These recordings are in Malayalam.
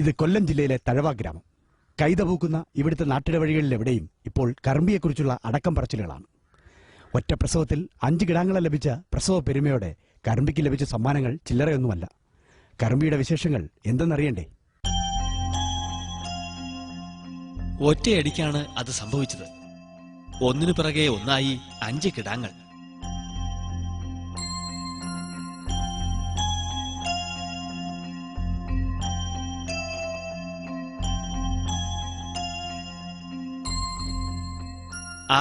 ഇത് കൊല്ലം ജില്ലയിലെ തഴവ ഗ്രാമം. കൈതപൂക്കുന്ന ഇവിടുത്തെ നാട്ടിടവഴികളിലെവിടെയും ഇപ്പോൾ കറുമ്പിയെക്കുറിച്ചുള്ള അടക്കം പറച്ചിലുകളാണ്. ഒറ്റ പ്രസവത്തിൽ 5 കിടാങ്ങളെ ലഭിച്ച പ്രസവ പെരുമയോടെ കറുമ്പിക്ക് ലഭിച്ച സമ്മാനങ്ങൾ ചില്ലറയൊന്നുമല്ല. കറുമ്പിയുടെ വിശേഷങ്ങൾ എന്തെന്നറിയണ്ടേ? ഒറ്റയടിക്കാണ് അത് സംഭവിച്ചത്. ഒന്നിനു പിറകെ ഒന്നായി 5 കിടാങ്ങൾ.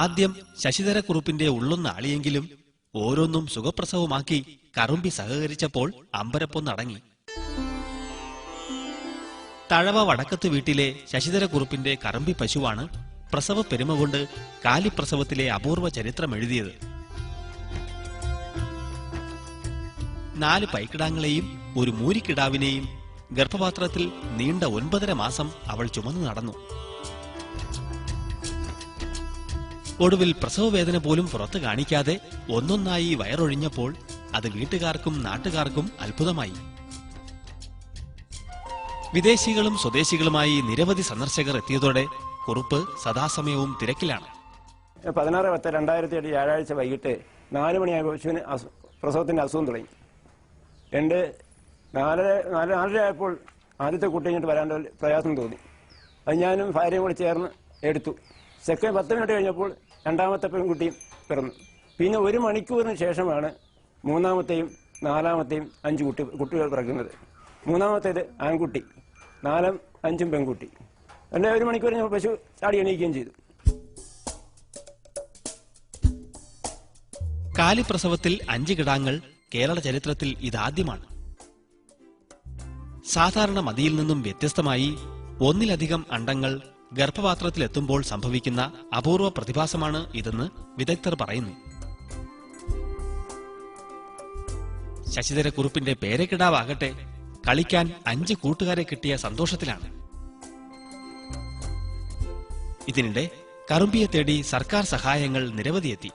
ആദ്യം ശശിധരക്കുറുപ്പിന്റെ ഉള്ളൊന്ന് ആളിയെങ്കിലും ഓരോന്നും സുഖപ്രസവമാക്കി കറുമ്പി സഹകരിച്ചപ്പോൾ അമ്പരപ്പൊന്നടങ്ങി. തഴവ വടക്കത്ത് വീട്ടിലെ ശശിധരക്കുറുപ്പിന്റെ കറുമ്പി പശുവാണ് പ്രസവ പെരുമ കൊണ്ട് കാലിപ്രസവത്തിലെ അപൂർവ ചരിത്രം എഴുതിയത്. 4 പൈക്കിടാങ്ങളെയും ഒരു മൂരിക്കിടാവിനെയും ഗർഭപാത്രത്തിൽ നീണ്ട 9.5 മാസം അവൾ ചുമന്നു നടന്നു. ഒടുവിൽ പ്രസവവേദന പോലും പുറത്തു കാണിക്കാതെ ഒന്നൊന്നായി വയറൊഴിഞ്ഞപ്പോൾ അത് വീട്ടുകാർക്കും നാട്ടുകാർക്കും അത്ഭുതമായി. വിദേശികളും സ്വദേശികളുമായി നിരവധി സന്ദർശകർ എത്തിയതോടെ കുറുപ്പ് സദാസമയവും തിരക്കിലാണ്. 16/10/2007 വ്യാഴാഴ്ച വൈകിട്ട് 4 മണിയായപ്പോൾ പശുവിന് പ്രസവത്തിന്റെ അസുഖം തുടങ്ങി. 4:30 ആയപ്പോൾ ആദ്യത്തെ കുട്ടി കഴിഞ്ഞിട്ട് വരാൻ പ്രയാസം തോന്നി. അത് ഞാനും ഭാര്യയും കൂടി ചേർന്ന് എടുത്തു. സെക്കൻഡ് 10 മിനിറ്റ് കഴിഞ്ഞപ്പോൾ രണ്ടാമത്തെ പെൺകുട്ടിയും പിറന്നു. പിന്നെ 1 മണിക്കൂറിന് ശേഷമാണ് 3-ാമത്തെയും 4-ാമത്തെയും 5 കുട്ടികൾ പിറക്കുന്നത്. 3-ാമത്തേത് ആൺകുട്ടി, 4-ഉം 5-ഉം പെൺകുട്ടി. 1 മണിക്കൂർ കഴിഞ്ഞപ്പോൾ പശു ചാടി എണീക്കുകയും ചെയ്തു. കാലിപ്രസവത്തിൽ 5 കിടാങ്ങൾ കേരള ചരിത്രത്തിൽ ഇതാദ്യമാണ്. സാധാരണ മതിയിൽ നിന്നും വ്യത്യസ്തമായി ഒന്നിലധികം അണ്ടങ്ങൾ ഗർഭപാത്രത്തിലെത്തുമ്പോൾ സംഭവിക്കുന്ന അപൂർവ പ്രതിഭാസമാണ് ഇതെന്ന് വിദഗ്ധർ പറയുന്നു. ശശിധരക്കുറുപ്പിന്റെ പേരക്കിടാവാകട്ടെ കളിക്കാൻ 5 കൂട്ടുകാരെ കിട്ടിയ സന്തോഷത്തിലാണ്. ഇതിനിടെ കറുമ്പിയെ തേടി സർക്കാർ സഹായങ്ങൾ നിരവധിയെത്തി.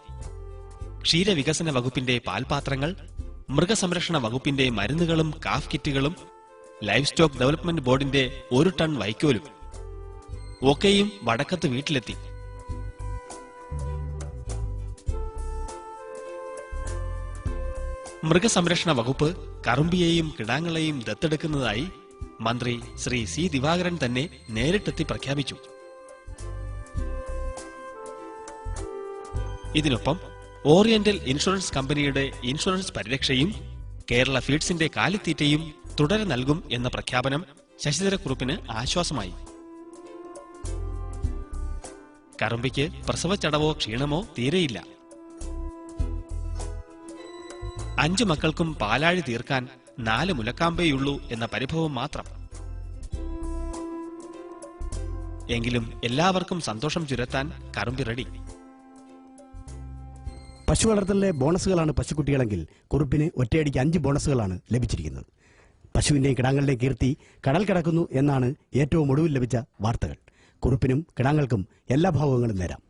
ക്ഷീരവികസന വകുപ്പിന്റെ പാൽപാത്രങ്ങൾ, മൃഗസംരക്ഷണ വകുപ്പിന്റെ മരുന്നുകളും കാഫ് കിറ്റുകളും, ലൈഫ് സ്റ്റോക്ക് ഡെവലപ്മെന്റ് ബോർഡിന്റെ 1 ടൺ വൈക്കോലും ഒക്കെയും വടക്കത്ത് വീട്ടിലെത്തി. മൃഗസംരക്ഷണ വകുപ്പ് കറുമ്പിയെയും കിടാങ്ങളെയും ദത്തെടുക്കുന്നതായി മന്ത്രി ശ്രീ സി ദിവാകരൻ തന്നെ നേരിട്ടെത്തി പ്രഖ്യാപിച്ചു. ഇതിനൊപ്പം ഓറിയന്റൽ ഇൻഷുറൻസ് കമ്പനിയുടെ ഇൻഷുറൻസ് പരിരക്ഷയും കേരള ഫീഡ്സിന്റെ കാലിത്തീറ്റയും തുടരെ നൽകും എന്ന പ്രഖ്യാപനം ശശിധരക്കുറുപ്പിന് ആശ്വാസമായി. കറുമ്പിക്ക് പ്രസവച്ചടവോ ക്ഷീണമോ തീരെയില്ല. 5 മക്കൾക്കും പാലാഴി തീർക്കാൻ 4 മുലക്കാമ്പേയുള്ളൂ എന്ന പരിഭവം മാത്രം. എങ്കിലും എല്ലാവർക്കും സന്തോഷം ചുരത്താൻ കറുമ്പി റെഡി. പശു വളർത്തലിലെ ബോണസുകളാണ് പശുക്കുട്ടികളെങ്കിൽ കുറുപ്പിന് ഒറ്റയടിക്ക് 5 ബോണസുകളാണ് ലഭിച്ചിരിക്കുന്നത്. പശുവിന്റെയും കിടാങ്ങളുടെയും കീർത്തി കടൽ കടക്കുന്നു എന്നാണ് ഏറ്റവും ഒടുവിൽ ലഭിച്ച വാർത്തകൾ. കുറുപ്പിനും കിടാങ്ങൾക്കും എല്ലാ ഭാവങ്ങളും നേരാം.